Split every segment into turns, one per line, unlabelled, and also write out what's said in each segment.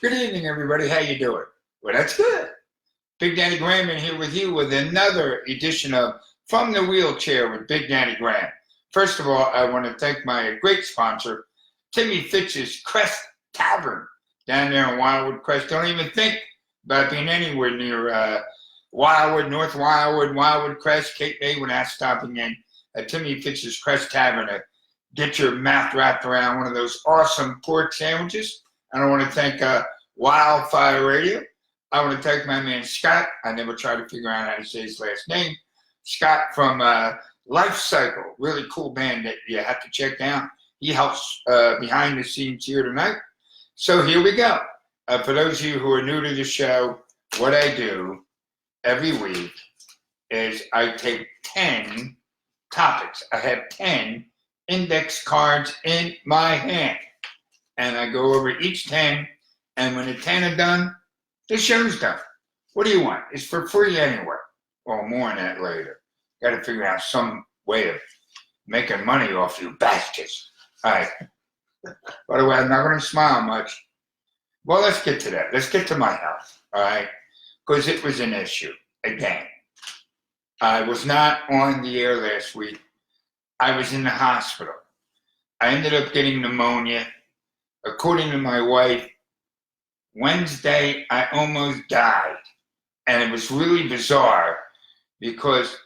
Good evening, everybody. How you doing? Well, that's good. Big Daddy Graham in here with you with another edition of From the Wheelchair with Big Daddy Graham. First of all, I want to thank my great sponsor, Timmy Fitz's Crest Tavern down there in Wildwood Crest. Don't even think about being anywhere near Wildwood, North Wildwood, Wildwood Crest, Cape May without stopping in at Timmy Fitz's Crest Tavern to get your mouth wrapped around one of those awesome pork sandwiches. And I want to thank Wildfire Radio. I want to thank my man Scott. I never try to figure out how to say his last name. Scott from Life Cycle, really cool band that you have to check out. He helps behind the scenes here tonight. So here we go. For those of you who are new to the show, what I do every week is I take 10 topics. I have 10 index cards in my hand. And I go over each 10, and when the 10 are done, the show's done. What do you want? It's for free anyway. Well, more on that later. Got to figure out some way of making money off you bastards. All right. By the way, I'm not going to smile much. Well, let's get to that. Let's get to my health, all right? Because it was an issue, again. I was not on the air last week. I was in the hospital. I ended up getting pneumonia. According to my wife, Wednesday, I almost died. And it was really bizarre because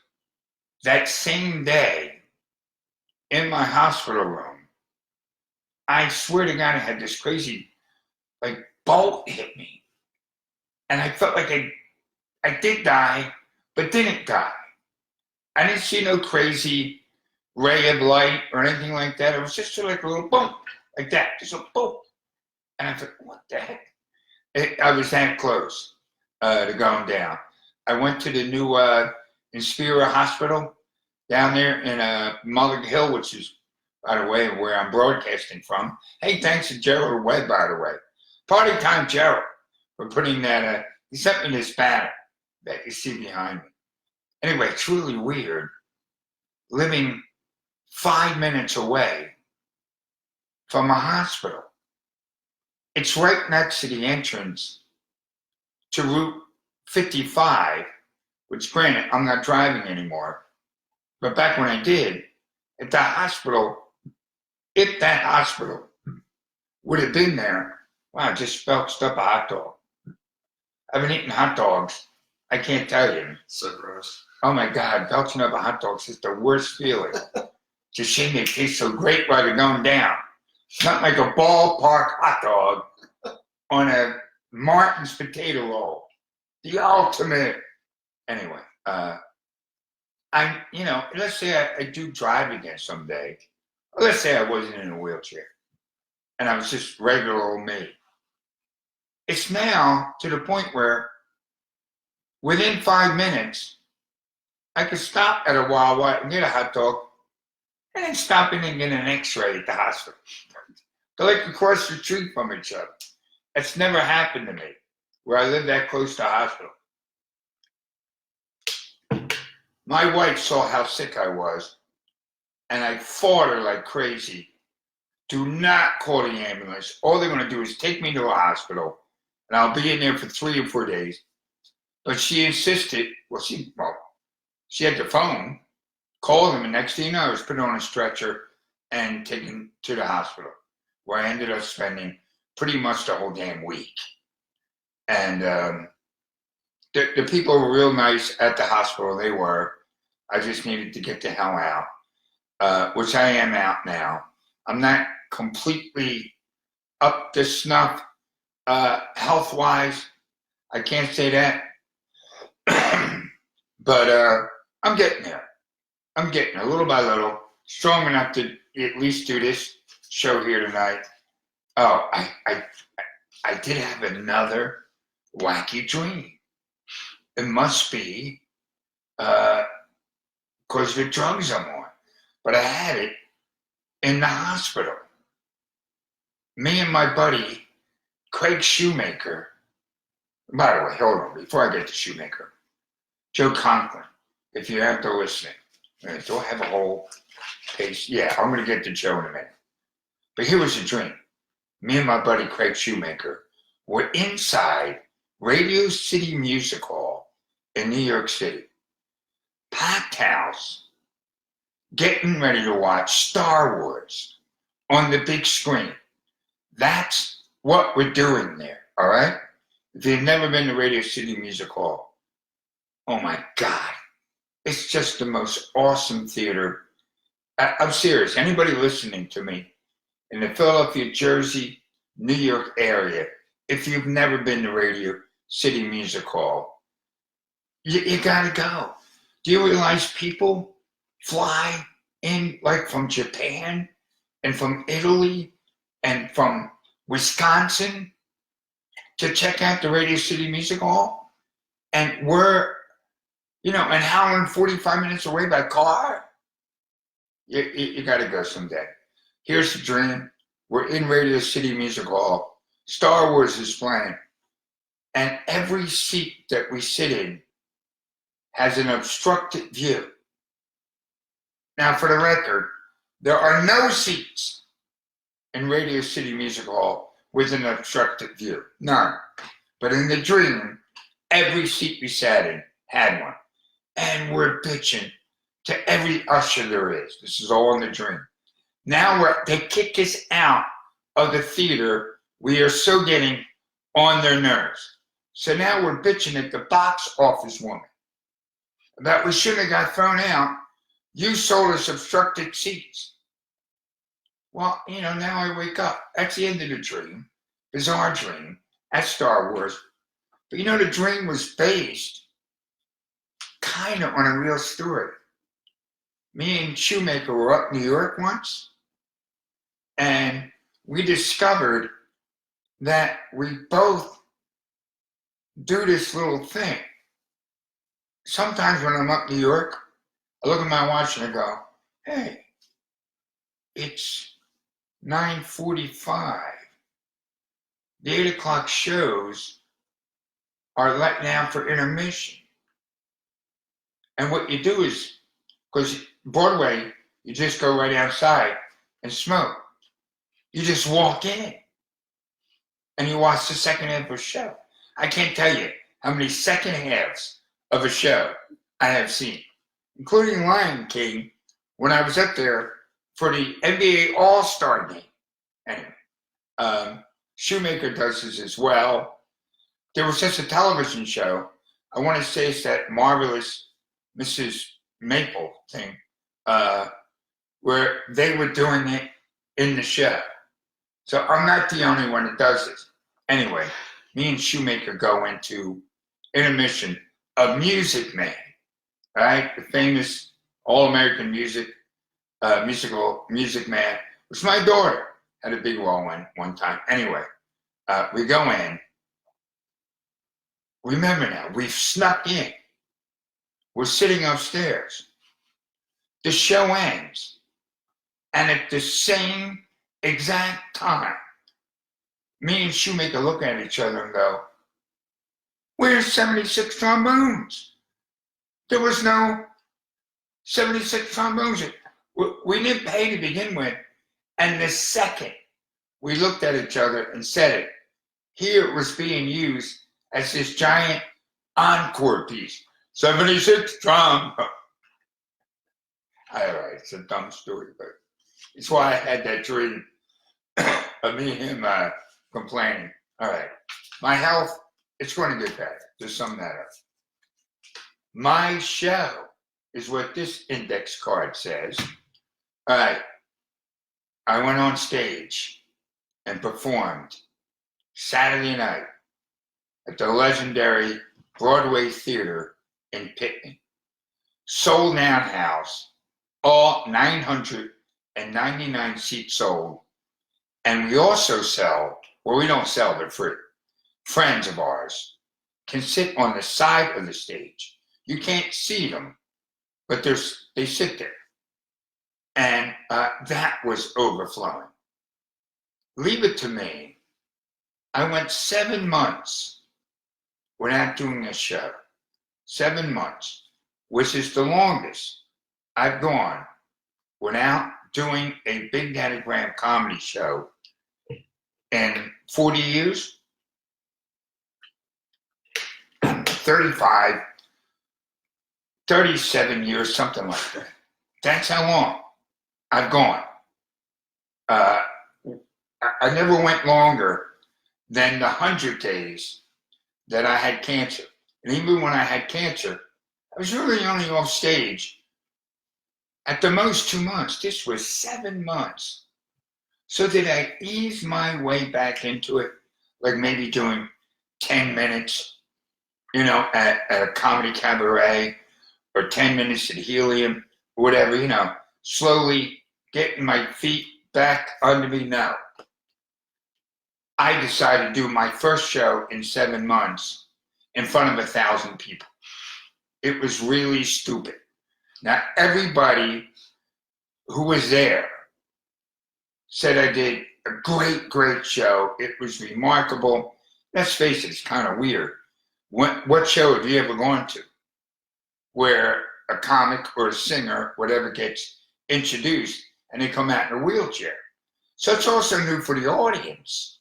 that same day in my hospital room, I swear to God, I had this crazy, bolt hit me. And I felt like I did die, but didn't die. I didn't see no crazy ray of light or anything like that. It was just like a little bump, like that, just a bump. And I thought, what the heck? I was that close to going down. I went to the new Inspira Hospital down there in Mulligan Hill, which is, by the way, where I'm broadcasting from. Hey, thanks to Gerald Webb, by the way. Party time, Gerald, for putting that. He sent me this banner that you see behind me. Anyway, it's really weird living 5 minutes away from a hospital. It's right next to the entrance to Route 55, which, granted, I'm not driving anymore. But back when I did, if that hospital would have been there, wow, I just belched up a hot dog. I've been eating hot dogs. I can't tell you.
So gross.
Oh my God, belching up a hot dog is the worst feeling. It's a shame they taste so great while they're going down. It's not like a ballpark hot dog on a Martin's potato roll. The ultimate. Anyway, let's say I do drive again someday. Or let's say I wasn't in a wheelchair and I was just regular old me. It's now to the point where within 5 minutes, I could stop at a Wawa and get a hot dog and then stop in and get an x-ray at the hospital. They're like across the street from each other. That's never happened to me where I live that close to a hospital. My wife saw how sick I was and I fought her like crazy. Do not call the ambulance. All they're going to do is take me to a hospital and I'll be in there for 3 or 4 days. But she insisted, she had the phone, called them, and next thing you know, I was put on a stretcher and taken to the hospital, where I ended up spending pretty much the whole damn week. And the people were real nice at the hospital. They were. I just needed to get the hell out, which I am out now. I'm not completely up to snuff health-wise. I can't say that. But I'm getting there. I'm getting there, little by little, strong enough to at least do this show here tonight. Oh, I did have another wacky dream. It must be because of the drugs I'm on. But I had it in the hospital. Me and my buddy, Craig Shoemaker. By the way, hold on, before I get to Shoemaker. Joe Conklin, if you're out there listening. Do I have a whole page? Yeah, I'm going to get to Joe in a minute. But here was the dream. Me and my buddy Craig Shoemaker were inside Radio City Music Hall in New York City. Packed house, getting ready to watch Star Wars on the big screen. That's what we're doing there, all right? If you've never been to Radio City Music Hall, oh my God, it's just the most awesome theater. I'm serious. Anybody listening to me in the Philadelphia, Jersey, New York area, if you've never been to Radio City Music Hall, you gotta go. Do you realize people fly in like from Japan and from Italy and from Wisconsin to check out the Radio City Music Hall? And we're, an hour and 45 minutes away by car. You got to go someday. Here's the dream. We're in Radio City Music Hall. Star Wars is playing. And every seat that we sit in has an obstructed view. Now, for the record, there are no seats in Radio City Music Hall with an obstructed view. None. But in the dream, every seat we sat in had one. And we're bitching to every usher there is. This is all in the dream. Now they kick us out of the theater. We are so getting on their nerves. So now we're bitching at the box office woman that we shouldn't have got thrown out. You sold us obstructed seats. Well, now I wake up. That's the end of the dream. Bizarre dream. That's Star Wars. But the dream was based kind of on a real story. Me and Shoemaker were up in New York once, and we discovered that we both do this little thing. Sometimes when I'm up in New York, I look at my watch and I go, hey, it's 9:45. The 8 o'clock shows are let down for intermission. And what you do is, because Broadway, you just go right outside and smoke. You just walk in and you watch the second half of a show. I can't tell you how many second halves of a show I have seen, including Lion King, when I was up there for the NBA All-Star game. Anyway, Shoemaker does this as well. There was just a television show. I want to say it's that marvelous Mrs. Maple thing, where they were doing it in the show. So I'm not the only one that does this. Anyway, me and Shoemaker go into intermission of Music Man, right? The famous all-American musical Music Man, which my daughter had a big role in one time. Anyway, we go in. Remember now, we've snuck in. We're sitting upstairs. The show ends. And at the same exact time, me and Shoemaker look at each other and go, where's 76 trombones? There was no 76 trombones. We didn't pay to begin with. And the second we looked at each other and said it, here it was being used as this giant encore piece. 76 trombone. All right, it's a dumb story, but it's why I had that dream of me and him complaining. All right, my health, it's going to get better. To sum that up. My show is what this index card says. All right, I went on stage and performed Saturday night at the legendary Broadway Theater in Pitney. Sold out house, all 999 seats sold. And we also sell, well, we don't sell, they're free. Friends of ours can sit on the side of the stage. You can't see them, but they sit there. And that was overflowing. Leave it to me. I went 7 months without doing a show. 7 months, which is the longest I've gone without doing a Big Daddy Graham comedy show in 40 years. 35, 37 years, something like that. That's how long I've gone. I never went longer than the 100 days that I had cancer. And even when I had cancer, I was really only off stage at the most 2 months. This was 7 months. So did I ease my way back into it, like maybe doing 10 minutes, at a comedy cabaret, or 10 minutes at Helium, or whatever, slowly getting my feet back under me? No. I decided to do my first show in 7 months in front of 1,000 people. It was really stupid. Now, everybody who was there said I did a great, great show. It was remarkable. Let's face it, it's kind of weird. What show have you ever gone to where a comic or a singer, whatever, gets introduced and they come out in a wheelchair? So it's also new for the audience.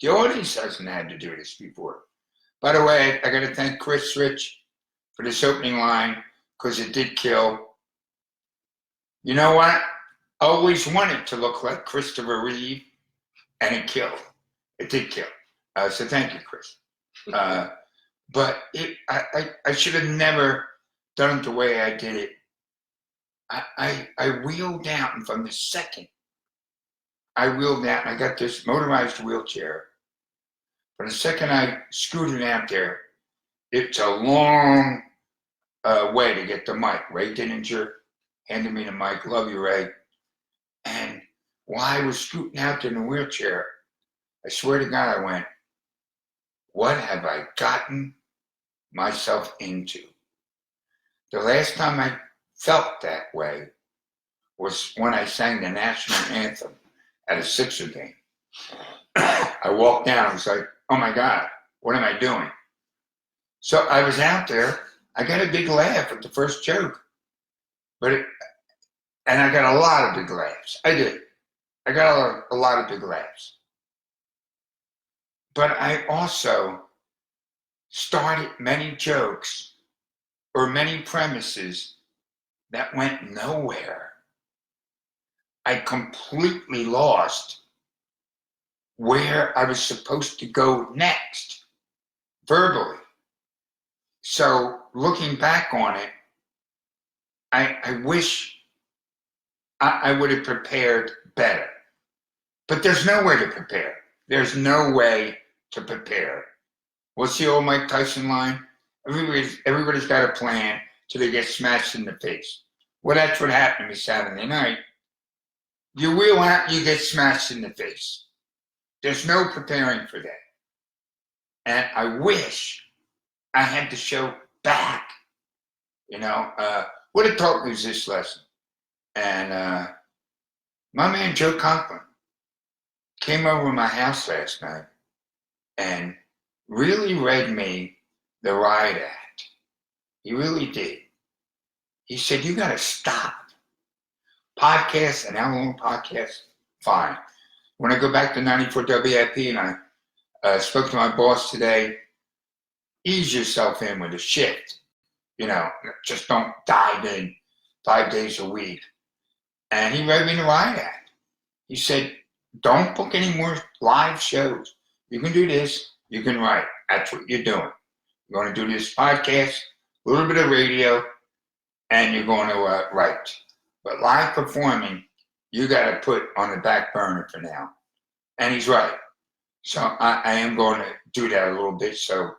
The audience hasn't had to do this before. By the way, I got to thank Chris Rich for this opening line, because it did kill. You know what? I always wanted to look like Christopher Reeve, and it killed. It did kill. So thank you, Chris. But I should have never done it the way I did it. I wheeled out, and from the second I wheeled out, I got this motorized wheelchair. From the second I scooted out there, it's a long way to get the mic. Ray Dininger handed me the mic. Love you, Ray. And while I was scooting out there in the wheelchair, I swear to God, I went, what have I gotten myself into? The last time I felt that way was when I sang the national anthem at a Sixer game. I walked down, I was like, oh my God, what am I doing? So I was out there, I got a big laugh at the first joke. And I got a lot of big laughs. I did. I got a lot of big laughs. But I also started many jokes or many premises that went nowhere. I completely lost where I was supposed to go next, verbally. So looking back on it, I wish I would have prepared better. But there's no way to prepare. There's no way to prepare. What's the old Mike Tyson line? Everybody's got a plan till they get smashed in the face. Well, that's what happened to me Saturday night. You wheel out, you get smashed in the face. There's no preparing for that. And I wish I had the show back. What it taught me was this lesson. And my man Joe Conklin came over to my house last night and really read me the riot act. He really did. He said, you got to stop. Podcasts, an hour-long podcast, fine. When I go back to 94 WIP and I spoke to my boss today, ease yourself in with a shift. Just don't dive in 5 days a week. And he read me the riot act. He said, don't book any more live shows. You can do this, you can write. That's what you're doing. You're going to do this podcast, a little bit of radio, and you're going to write. But live performing, you got to put on the back burner for now. And he's right. So I am going to do that a little bit. So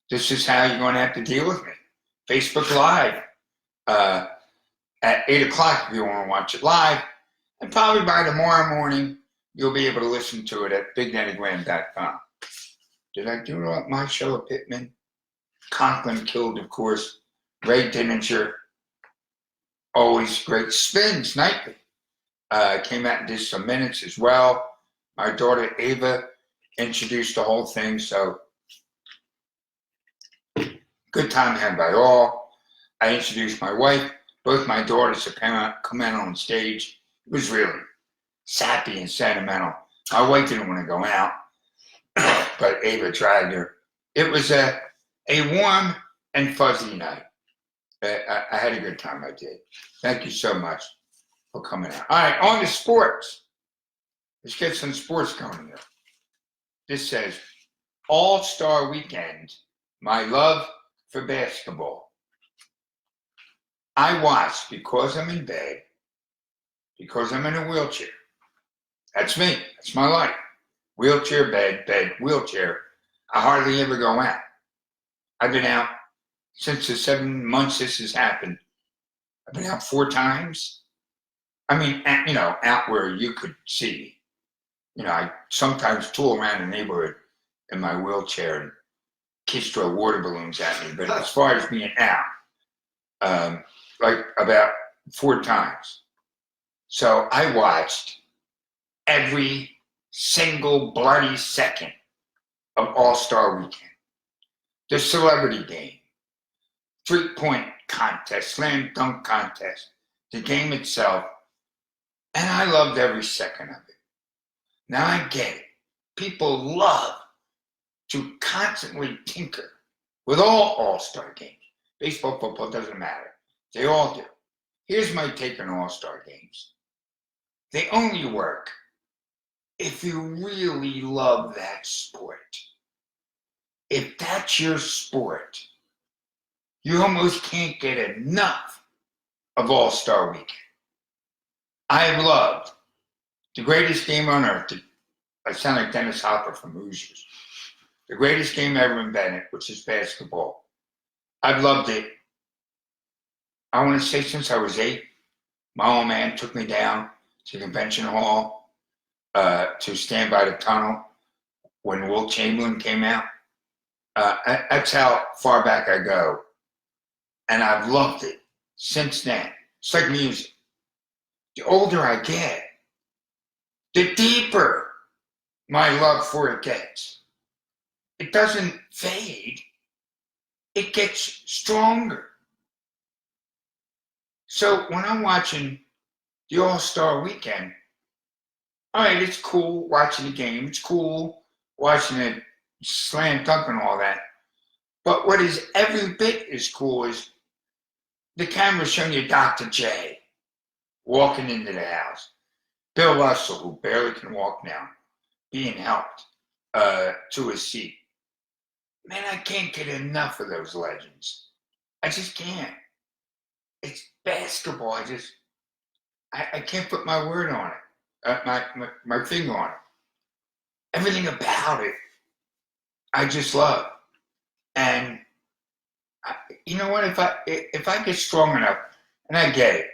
this is how you're going to have to deal with me. Facebook Live at 8 o'clock if you want to watch it live. And probably by tomorrow morning, you'll be able to listen to it at BigDaddyGram.com. Did I do my show at Pittman? Conklin killed, of course. Ray Dininger, always great. Spins nightly. Came out and did some minutes as well. My daughter Ava introduced the whole thing, so good time had by all. I introduced my wife. Both my daughters have come out on stage. It was really sappy and sentimental. My wife didn't want to go out, but Ava dragged her. It was a a warm and fuzzy night. I had a good time, I did. Thank you so much for coming out. All right, on to sports. Let's get some sports going here. This says, All-Star Weekend, my love for basketball. I watch because I'm in bed, because I'm in a wheelchair. That's me. That's my life. Wheelchair, bed, wheelchair. I hardly ever go out. I've been out since the 7 months this has happened. I've been out 4 times. I mean, out where you could see me. I sometimes tool around the neighborhood in my wheelchair and kids throw water balloons at me. But as far as being out, like about 4 times. So I watched every single bloody second of All-Star Weekend. The celebrity game, 3-point contest, slam dunk contest, the game itself, and I loved every second of it. Now I get it. People love to constantly tinker with all All-Star games. Baseball, football, doesn't matter. They all do. Here's my take on All-Star games. They only work if you really love that sport. If that's your sport, you almost can't get enough of All-Star Weekend. I've loved the greatest game on earth. I sound like Dennis Hopper from Hoosiers. The greatest game ever invented, which is basketball. I've loved it. I want to say since I was 8, my old man took me down to the convention hall to stand by the tunnel when Wilt Chamberlain came out. That's how far back I go. And I've loved it since then. It's like music. The older I get, the deeper my love for it gets. It doesn't fade. It gets stronger. So when I'm watching the All-Star Weekend, all right, it's cool watching the game. It's cool watching it slam dunk and all that. But what is every bit as cool is the camera showing you Dr. J walking into the house. Bill Russell, who barely can walk now, being helped to his seat. Man, I can't get enough of those legends. I just can't. It's basketball. I can't put my word on it, my finger on it. Everything about it, I just love. And you know what? If I get strong enough, and I get it,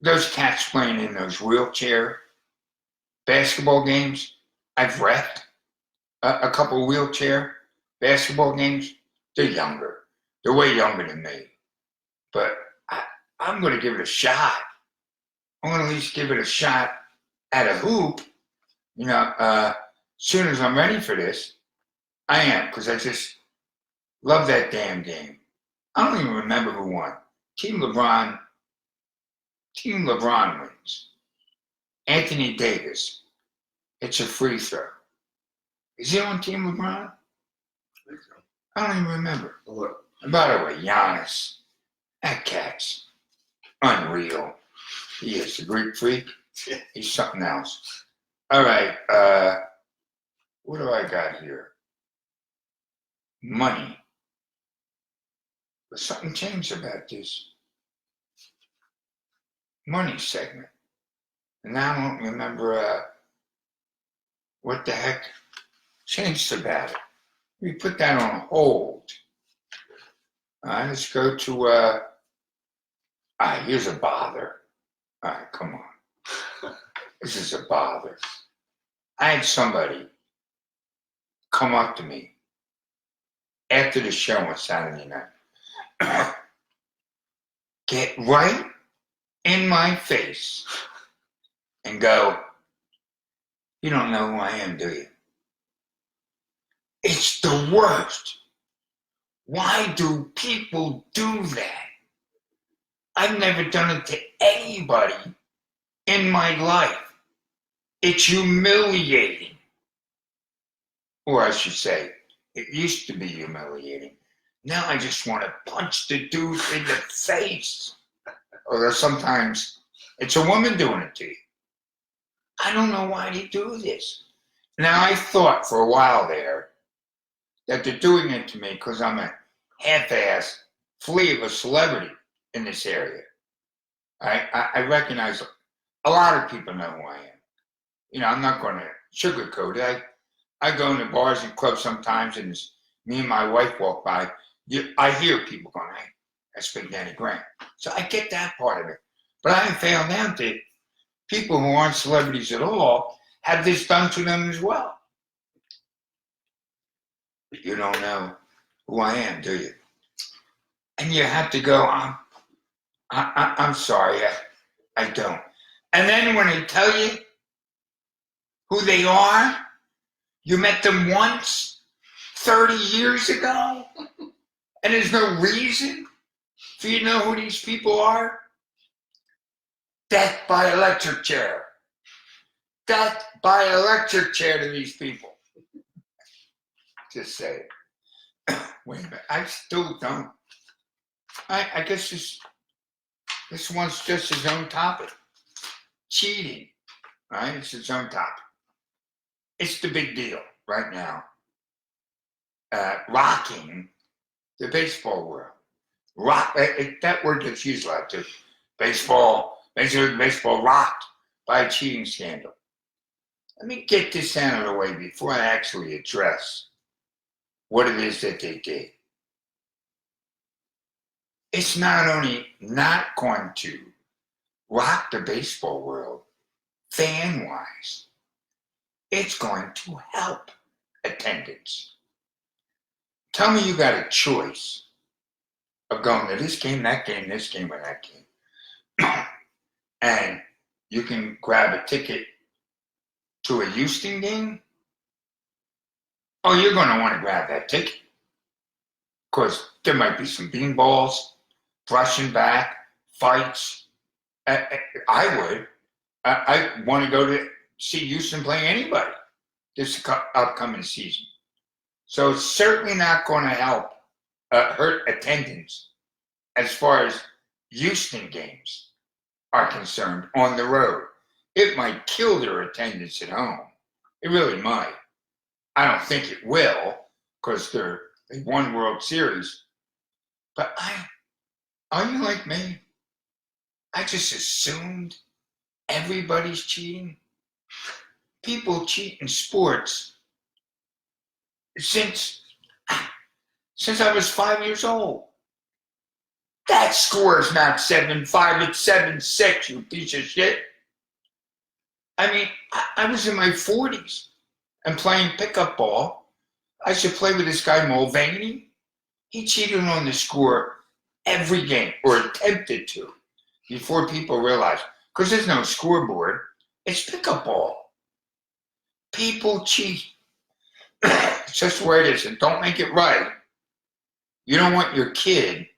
those cats playing in those wheelchair basketball games, I've reffed a couple wheelchair basketball games. They're younger. They're way younger than me. But I'm going to give it a shot. I'm going to at least give it a shot at a hoop. As soon as I'm ready for this, I am, because I just love that damn game. I don't even remember who won. Team LeBron wins. Anthony Davis. It's a free throw. Is he on Team LeBron? I don't even remember. And by the way, Giannis. That cat's unreal. He is the Greek freak. He's something else. All right. What do I got here? Money. But something changed about this money segment. And now I don't remember what the heck changed about it. We put that on hold. All right, let's go to, here's a bother. All right, come on. This is a bother. I had somebody come up to me after the show on Saturday night. Get right in my face and go, "You don't know who I am, do you?" It's the worst. Why do people do that? I've never done it to anybody in my life. It's humiliating. Or I should say, It used to be humiliating. Now I just want to punch the dude in the face. Or sometimes it's a woman doing it to you. I don't know why they do this. Now I thought for a while there that they're doing it to me because I'm a half-ass flea of a celebrity in this area. I recognize a lot of people know who I am. You know, I'm not going to sugarcoat it. I go into bars and clubs sometimes, and as me and my wife walk by, I hear people going, hey, that's Big Daddy Graham. So I get that part of it. But I have found out that people who aren't celebrities at all have this done to them as well. You don't know who I am, do you? And you have to go, I'm sorry, I don't. And then when they tell you who they are, you met them once, 30 years ago, and there's no reason for you to know who these people are. Death by electric chair. Death by electric chair to these people. Just say it. Wait a minute, I still don't. I guess this one's just his own topic. Cheating, right? It's its own topic. It's the big deal right now. Rocking the baseball world. That word gets used a lot too. Major League Baseball rocked by a cheating scandal. Let me get this out of the way before I actually address what it is that they did. It's not only not going to rock the baseball world fan-wise, it's going to help attendance. Tell me you got a choice of going to this game, that game, this game, or that game. And you can grab a ticket to a Houston game. Oh, you're going to want to grab that ticket. Of course, there might be some beanballs, brushing back, fights. I would. I want to go to see Houston play anybody this upcoming season. So it's certainly not going to help hurt attendance as far as Houston games are concerned on the road. It might kill their attendance at home. It really might. I don't think it will because they won World Series. But are you like me? I just assumed everybody's cheating. People cheat in sports since I was 5 years old. That score is not 7-5, it's 7-6, you piece of shit. I mean, I was in my 40s and playing pickup ball. I should play with this guy Mulvaney. He cheated on the score every game, or attempted to, before people realized. Because there's no scoreboard, it's pickup ball. People cheat. It's just the way it is, and don't make it right. You don't want your kid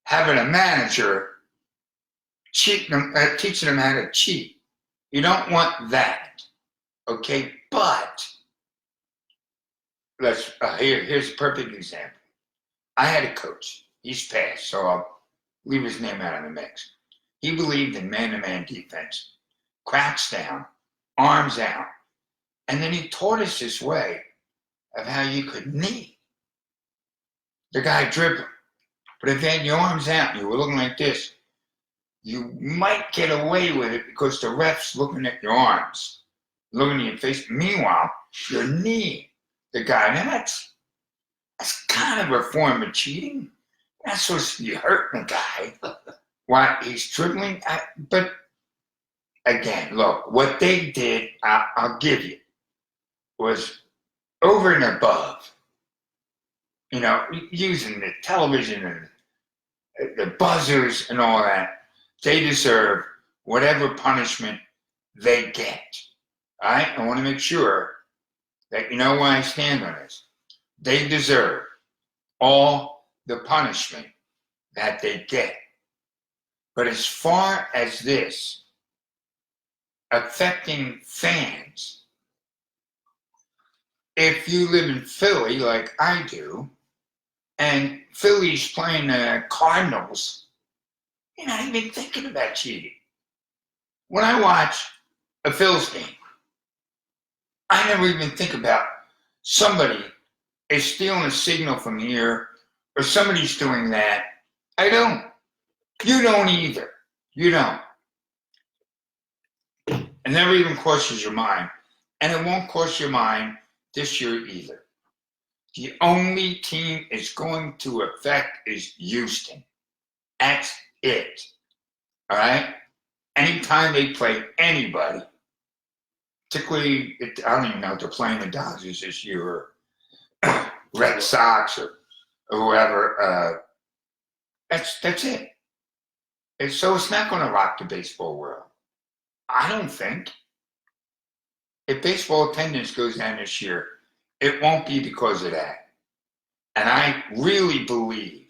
having a manager teaching them how to cheat. You don't want that, okay? But here's a perfect example. I had a coach. He's passed, so I'll leave his name out of the mix. He believed in man-to-man defense, cracks down, arms out, and then he taught us this way of how you could knee the guy dribbling. But if you had your arms out and you were looking like this, you might get away with it because the ref's looking at your arms, looking at your face. Meanwhile, your knee, the guy. Now that's kind of a form of cheating. You're not supposed to be hurting the guy while he's dribbling. But again, look, what they did, I'll give you, was over and above. You know, using the television and the buzzers and all that. They deserve whatever punishment they get. All right? I want to make sure that you know where I stand on this. They deserve all the punishment that they get. But as far as this affecting fans, if you live in Philly like I do, and Philly's playing the Cardinals, you're not even thinking about cheating. When I watch a Phil's game, I never even think about somebody is stealing a signal from here or somebody's doing that. I don't. You don't either. You don't. It never even crosses your mind. And it won't cross your mind this year either. The only team it's going to affect is Houston. That's it. All right? Anytime they play anybody, particularly, I don't even know if they're playing the Dodgers this year or Red Sox or whoever, that's it. So it's not going to rock the baseball world. I don't think. If baseball attendance goes down this year, it won't be because of that. And I really believe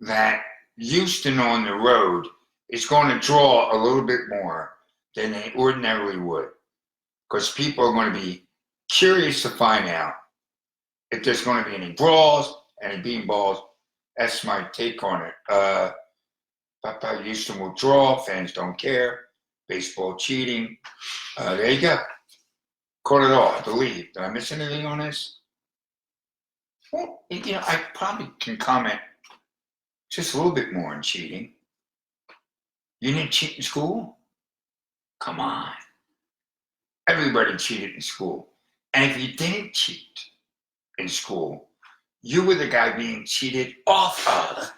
that Houston on the road is going to draw a little bit more than they ordinarily would, because people are going to be curious to find out if there's going to be any brawls, any beanballs. That's my take on it. Houston will draw. Fans don't care. Baseball cheating. There you go. Caught it all, I believe. Did I miss anything on this? Well, I probably can comment just a little bit more on cheating. You didn't cheat in school? Come on. Everybody cheated in school. And if you didn't cheat in school, you were the guy being cheated off of.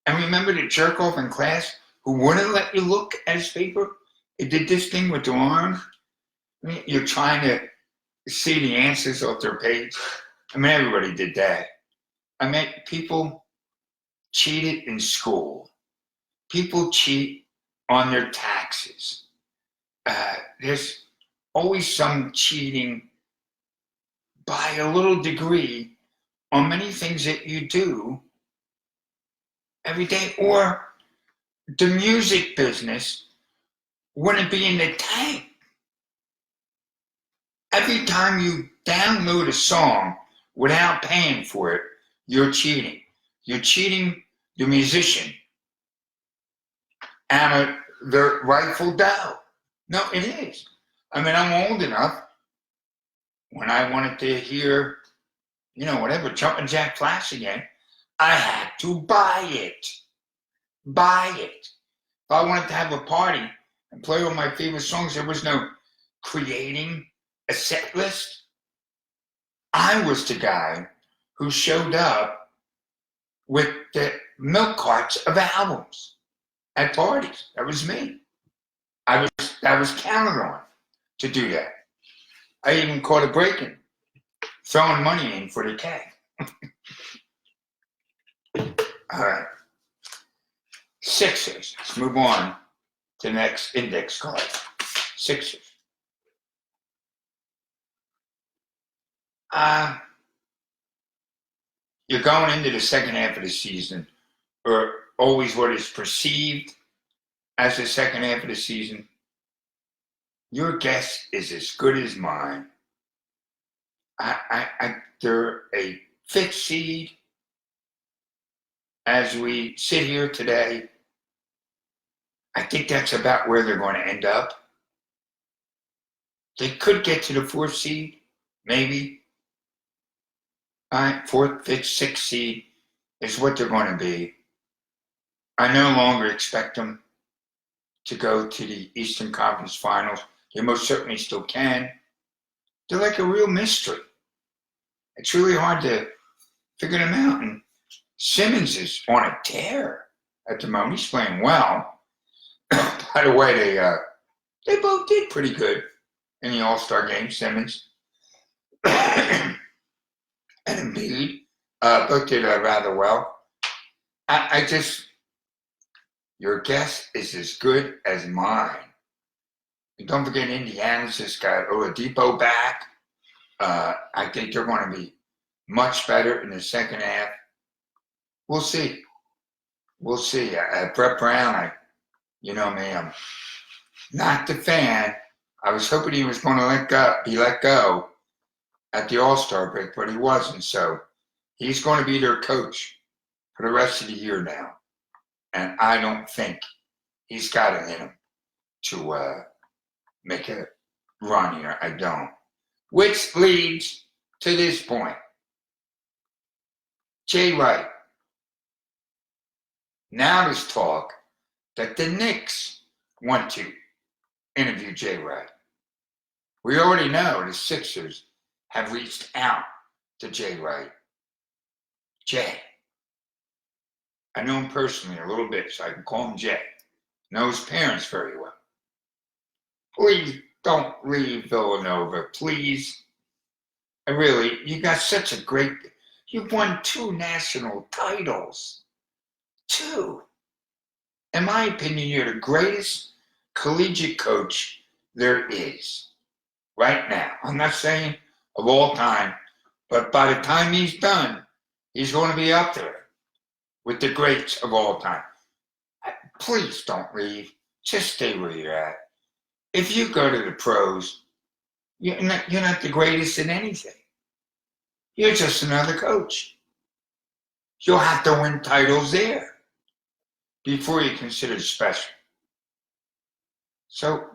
And remember the jerk off in class who wouldn't let you look at his paper? He did this thing with their arm. You're trying to see the answers off their page. I mean, everybody did that. I mean, people cheated in school. People cheat on their taxes. There's always some cheating by a little degree on many things that you do every day. Or the music business wouldn't be in the tank. Every time you download a song without paying for it, you're cheating. You're cheating the musician out of their rightful dough. No, it is. I mean, I'm old enough when I wanted to hear, whatever, Jumpin' Jack Flash again, I had to buy it. Buy it. If I wanted to have a party and play all my favorite songs, there was no creating a set list. I was the guy who showed up with the milk carts of albums at parties. That was me. I was counted on to do that. I even caught a break-in, throwing money in for the K. All right. Sixers. Let's move on to the next index card. Sixers. You're going into the second half of the season, or always what is perceived as the second half of the season. Your guess is as good as mine. They're a fifth seed as we sit here today. I think that's about where they're going to end up. They could get to the fourth seed, maybe. All right, fourth, fifth, sixth seed is what they're going to be. I no longer expect them to go to the Eastern Conference Finals. They most certainly still can. They're like a real mystery. It's really hard to figure them out. And Simmons is on a tear at the moment. He's playing well. By the way, they both did pretty good in the All-Star game, Simmons and Embiid. Both did rather well. Your guess is as good as mine. And don't forget, Indiana's just got Oladipo back. I think they're going to be much better in the second half. We'll see. We'll see. Brett Brown, you know me, I'm not the fan I was hoping he was going to be let go at the All-Star break, but he wasn't. So he's going to be their coach for the rest of the year now. And I don't think he's got it in him to make a run here. I don't. Which leads to this point. Jay Wright. Now there's talk that the Knicks want to interview Jay Wright. We already know the Sixers have reached out to Jay Wright. Jay. I know him personally a little bit, so I can call him Jay. Know his parents very well. Please don't leave Villanova, please. You got such a great, you've won 2 national titles. 2. In my opinion, you're the greatest collegiate coach there is right now. I'm not saying of all time, but by the time he's done, he's going to be up there with the greats of all time. Please don't leave. Just stay where you're at. If you go to the pros, you're not the greatest in anything. You're just another coach. You'll have to win titles there before you're considered special. So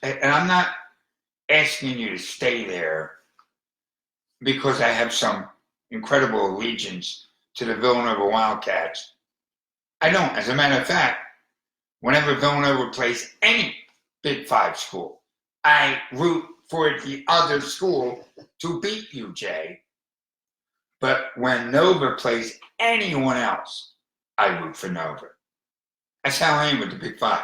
and I'm not asking you to stay there because I have some incredible allegiance to the Villanova Wildcats. I don't. As a matter of fact, whenever Villanova plays any Big 5 school, I root for the other school to beat you, Jay. But when Nova plays anyone else, I root for Nova. That's how I am with the Big 5.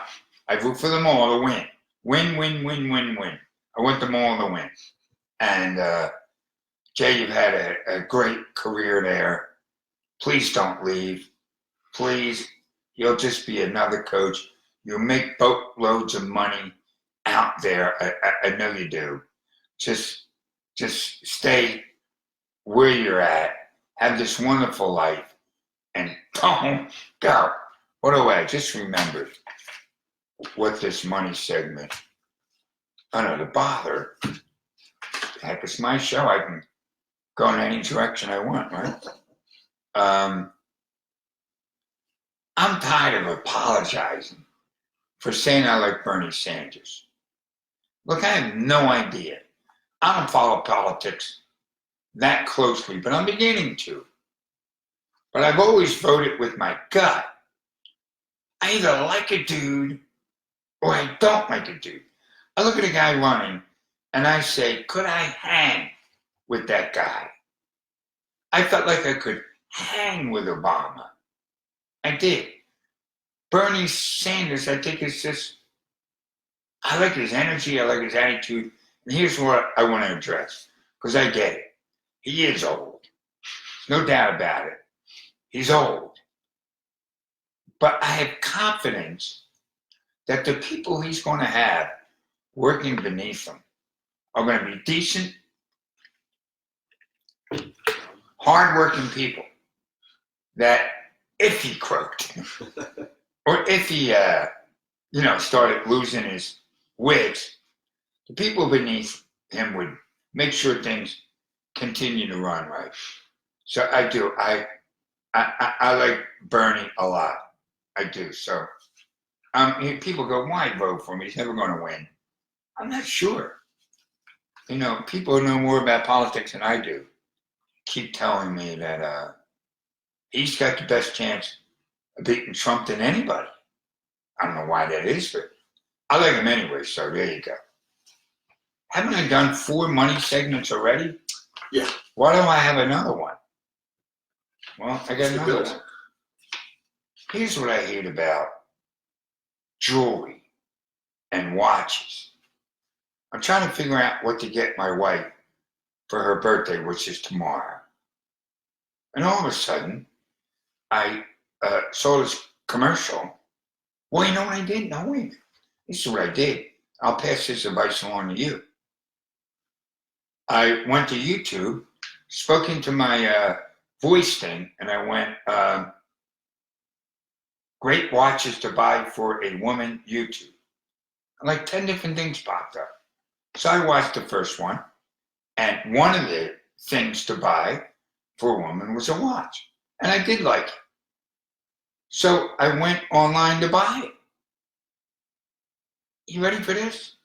I root for them all to win. Win, win, win, win, win. I want them all to win. And Jay, you've had a great career there. Please don't leave. Please, you'll just be another coach. You'll make boatloads of money out there. I know you do. Just stay where you're at. Have this wonderful life. And don't go. By the way, I just remembered what this money segment, I don't know, to bother. Heck, it's my show. I can go in any direction I want, right? I'm tired of apologizing for saying I like Bernie Sanders. Look, I have no idea. I don't follow politics that closely, but I'm beginning to. But I've always voted with my gut. I either like a dude or I don't like a dude. I look at a guy running and I say, could I hang with that guy? I felt like I could hang with Obama. I did. Bernie Sanders, I think it's just, I like his energy, I like his attitude. And here's what I want to address, because I get it. He is old. No doubt about it. He's old. But I have confidence that the people he's going to have working beneath him are going to be decent, hardworking people that if he croaked or if he, started losing his wits, the people beneath him would make sure things continue to run right. So I do. I like Bernie a lot. I do. So people go, why vote for him? He's never going to win. I'm not sure. People who know more about politics than I do keep telling me that he's got the best chance of beating Trump than anybody. I don't know why that is, but I like him anyway, so there you go. Haven't I done 4 money segments already?
Yeah.
Why don't I have another one? Well, I got another one. Here's what I hate about jewelry and watches. I'm trying to figure out what to get my wife for her birthday, which is tomorrow. And all of a sudden, I saw this commercial. Well, you know what I did? No, wait. This is what I did. I'll pass this advice along to you. I went to YouTube, spoke into my voice thing, and I went, great watches to buy for a woman YouTube. And like 10 different things popped up. So I watched the first one, and one of the things to buy for a woman was a watch. And I did like it. So I went online to buy it. You ready for this?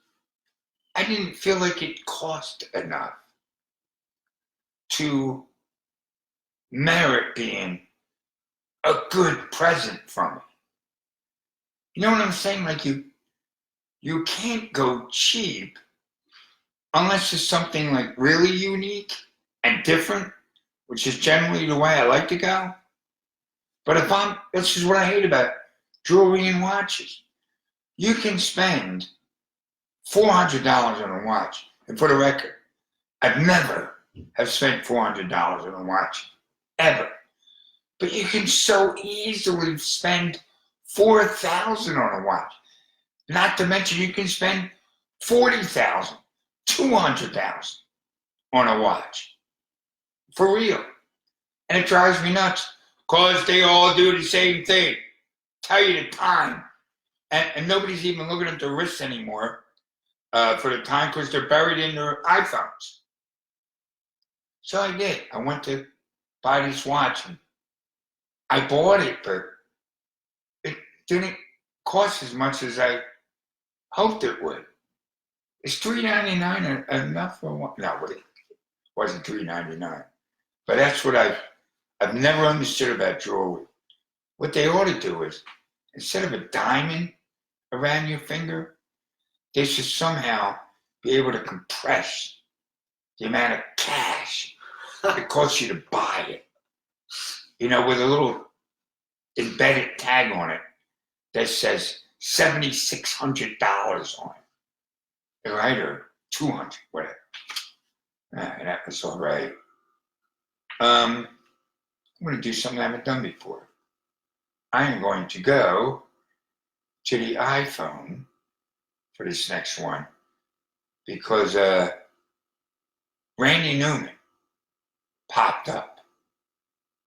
I didn't feel like it cost enough to merit being a good present from it. You know what I'm saying? Like you can't go cheap unless it's something like really unique and different, which is generally the way I like to go. But this is what I hate about jewelry and watches. You can spend $400 on a watch. And for the record, I've never have spent $400 on a watch, ever. But you can so easily spend $4,000 on a watch. Not to mention you can spend $40,000, $200,000 on a watch. For real. And it drives me nuts because they all do the same thing. Tell you the time. And nobody's even looking at their wrists anymore for the time because they're buried in their iPhones. So I did. I went to buy this watch and I bought it, but it didn't cost as much as I hoped it would. Is $3.99 enough for one? No, it wasn't $3.99. But that's what I've never understood about jewelry. What they ought to do is, instead of a diamond around your finger, they should somehow be able to compress the amount of cash it costs you to buy it. You know, with a little embedded tag on it that says $7,600 on it. Right? Or $200, whatever. That was all right. I'm going to do something I haven't done before. I am going to go to the iPhone for this next one because Randy Newman popped up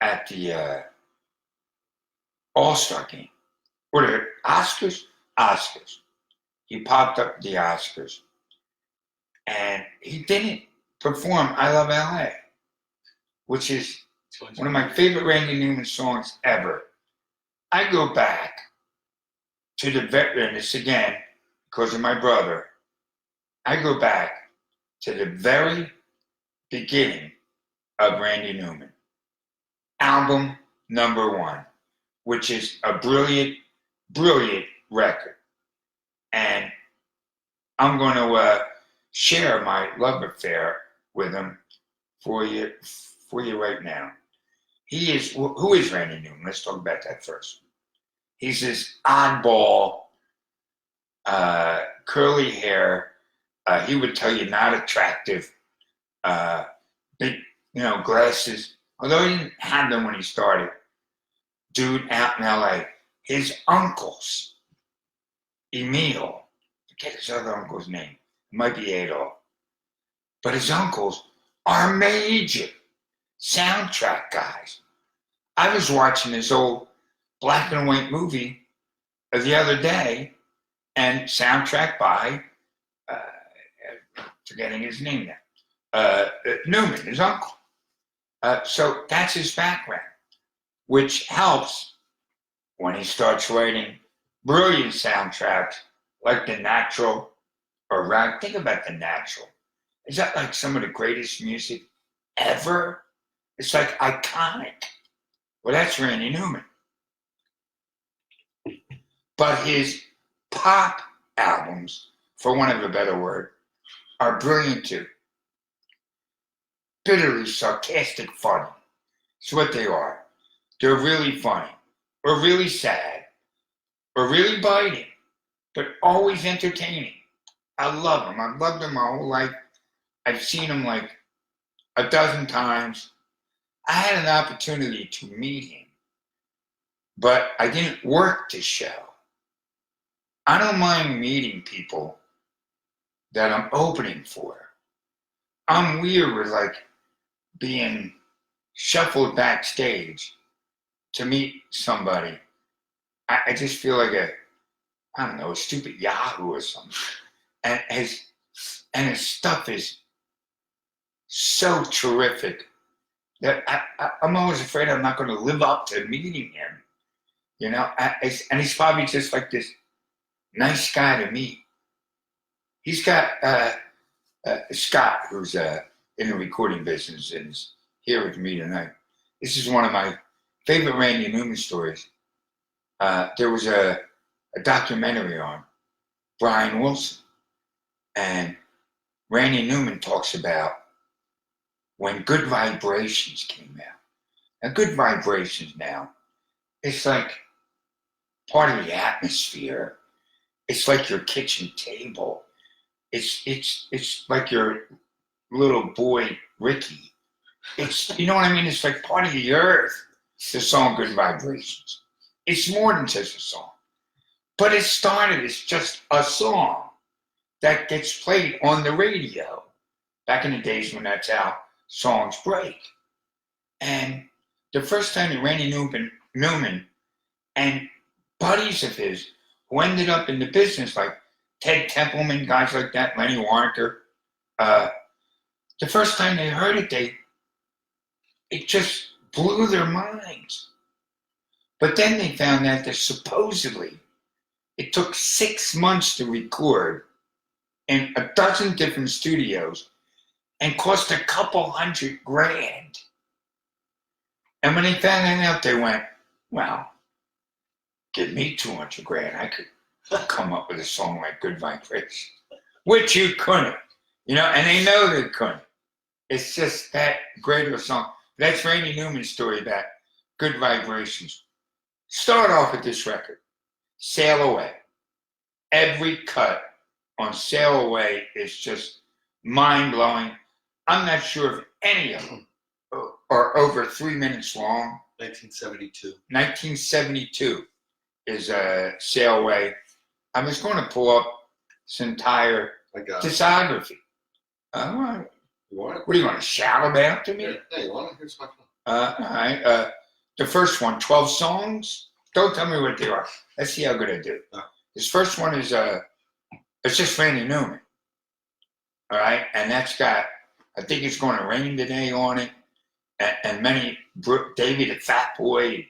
at the All-Star game. Or the Oscars? Oscars. He popped up at the Oscars. And he didn't perform I Love L.A., which is one of my favorite Randy Newman songs ever. I go back to the veteran, this again, because of my brother. I go back to the very beginning of Randy Newman. Album number 1, which is a brilliant, brilliant record. And I'm going to share my love affair with him for you right now. Who is Randy Newman? Let's talk about that first. He's this oddball, curly hair. He would tell you not attractive, big, glasses. Although he didn't have them when he started. Dude out in LA. His uncles, Emil, forget his other uncle's name. It might be Adolf. But his uncles are major soundtrack guys. I was watching this old black and white movie the other day, and soundtrack by, forgetting his name now, Newman, his uncle. So that's his background, which helps when he starts writing brilliant soundtracks like The Natural or Rag. Think about The Natural. Is that like some of the greatest music ever? It's like iconic. Well, that's Randy Newman. But his pop albums, for want of a better word, are brilliant too. Bitterly sarcastic funny. It's what they are. They're really funny, or really sad, or really biting, but always entertaining. I love them. I've loved them my whole life. I've seen them like a dozen times. I had an opportunity to meet him, but I didn't work the show. I don't mind meeting people that I'm opening for. I'm weird with like being shuffled backstage to meet somebody. I just feel like a stupid Yahoo or something. And as And his stuff is so terrific that I'm always afraid I'm not going to live up to meeting him. You know, and he's probably just like this nice guy to meet. He's got Scott, who's in the recording business and is here with me tonight. This is one of my favorite Randy Newman stories. There was a documentary on Brian Wilson, and Randy Newman talks about when Good Vibrations came out. Now, Good Vibrations now, it's like part of the atmosphere. It's like your kitchen table. It's like your little boy Ricky. It's, you know what I mean? It's like part of the earth. The song Good Vibrations. It's more than just a song. But it started as just a song that gets played on the radio. Back in the days when that's how songs break. And the first time that Randy Newman and buddies of his who ended up in the business, like Ted Templeman, guys like that, Lenny Waronker, the first time they heard it, it just blew their minds. But then they found out that supposedly it took 6 months to record in a dozen different studios and cost $200,000. And when they found that out, they went, well, give me $200,000. I could come up with a song like Good Vibrations, which you couldn't, you know, and they know they couldn't. It's just that great of a song. That's Randy Newman's story about Good Vibrations. Start off with this record, Sail Away. Every cut on Sail Away is just mind-blowing. I'm not sure if any of them are over 3 minutes long.
1972.
1972 is Sail Away. I was going to pull up this entire discography.
You want it?
What do you want to shout about to me?
Yeah, you want it? Here's my phone.
All right. The first one, 12 songs. Don't tell me what they are. Let's see how good I do. This first one is it's just Randy Newman. All right, and that's got, I think it's going to rain today on it, and many David the Fat Boy,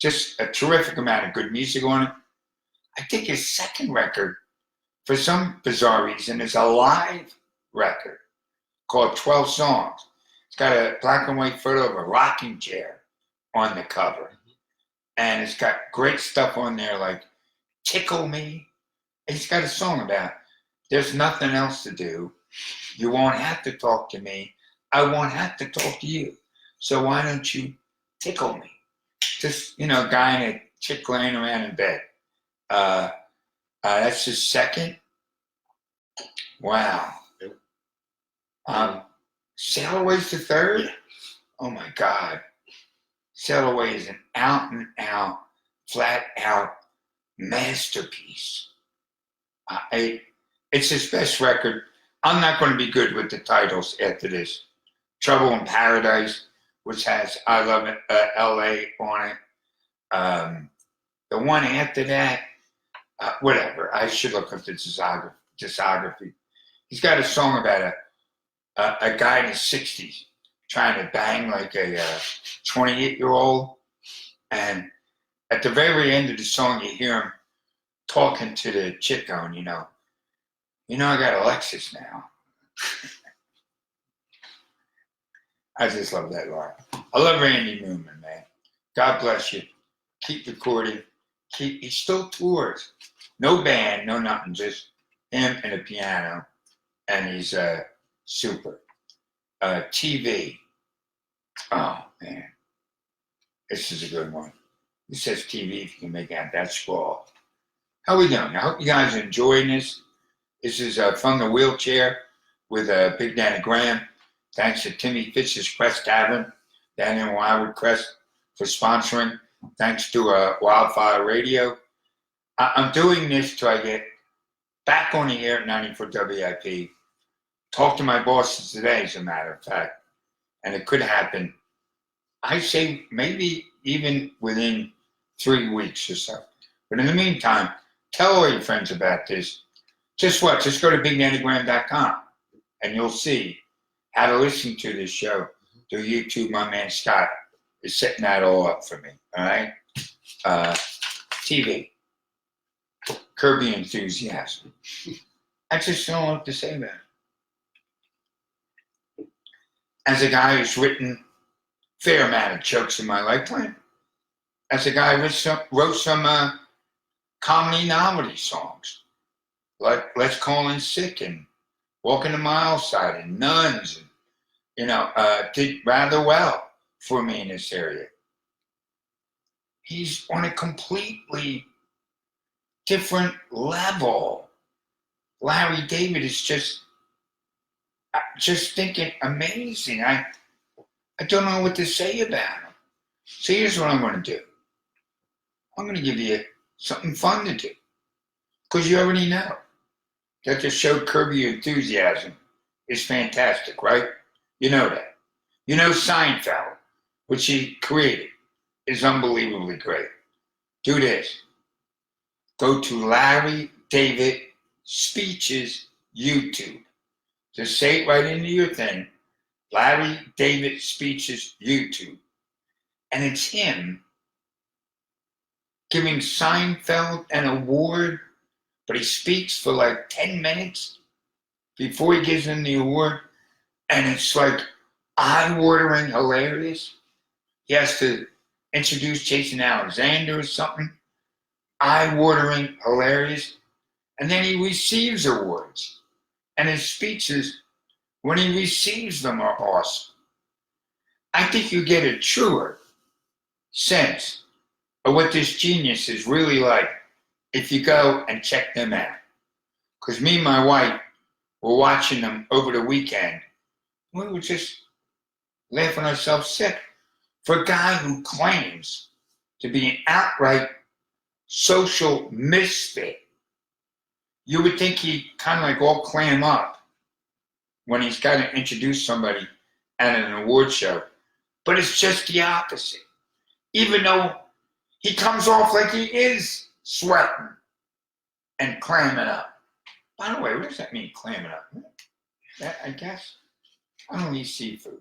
just a terrific amount of good music on it. I think his second record, for some bizarre reason, is a live record called 12 Songs. It's got a black and white photo of a rocking chair on the cover. And it's got great stuff on there like Tickle Me. He's got a song about there's nothing else to do. You won't have to talk to me. I won't have to talk to you. So why don't you tickle me? Just, you know, a guy and a chick laying around in bed. That's his second. Wow. Sail Away's the third. Oh my God. Sail Away is an out and out, flat out masterpiece. It's his best record. I'm not going to be good with the titles after this. Trouble in Paradise, which has I Love It, L.A. on it. The one after that, whatever. I should look up the discography. He's got a song about a guy in his 60s trying to bang like a 28-year-old. And at the very end of the song, you hear him talking to the chick going, you know, I got a Lexus now. I just love that line. I love Randy Newman, man. God bless you. Keep recording. He still tours. No band, no nothing, just him and a piano. And he's super. TV. Oh, man. This is a good one. It says TV, if you can make out that scroll. How we doing? I hope you guys are enjoying this. This is from the WheelChair with Big Danny Graham. Thanks to Timmy Fitz's Crest Tavern down in Wildwood Crest for sponsoring. Thanks to Wildfire Radio. I'm doing this till I get back on the air at 94 WIP. Talk to my bosses today, as a matter of fact. And it could happen, I say, maybe even within 3 weeks or so. But in the meantime, tell all your friends about this. Just what? Just go to BigDaddyGraham.com and you'll see how to listen to this show through YouTube. My man Scott is setting that all up for me. All right? TV. Curb Your Enthusiasm. I just don't know what to say about it. As a guy who's written a fair amount of jokes in my lifetime, as a guy who wrote some comedy novelty songs, like Let's Call In Sick and Walking the Mile Side and Nuns, and, did rather well for me in this area. He's on a completely different level. Larry David is just thinking amazing. I don't know what to say about him. So here's what I'm going to do. I'm going to give you something fun to do. Because you already know that the show Curb Your Enthusiasm is fantastic, right? You know that. You know Seinfeld, which he created, is unbelievably great. Do this. Go to Larry David Speeches YouTube. Just say it right into your thing. Larry David Speeches YouTube. And it's him giving Seinfeld an award, but he speaks for like 10 minutes before he gives him the award. And it's like eye-watering hilarious. He has to introduce Jason Alexander or something. Eye-watering hilarious. And then he receives awards. And his speeches, when he receives them, are awesome. I think you get a truer sense of what this genius is really like if you go and check them out. Because me and my wife were watching them over the weekend. We were just laughing ourselves sick. For a guy who claims to be an outright social misfit, you would think he'd kind of like all clam up when he's got to introduce somebody at an award show. But it's just the opposite. Even though he comes off like he is sweating and clamming up. By the way, what does that mean, clamming up? I guess I don't eat seafood.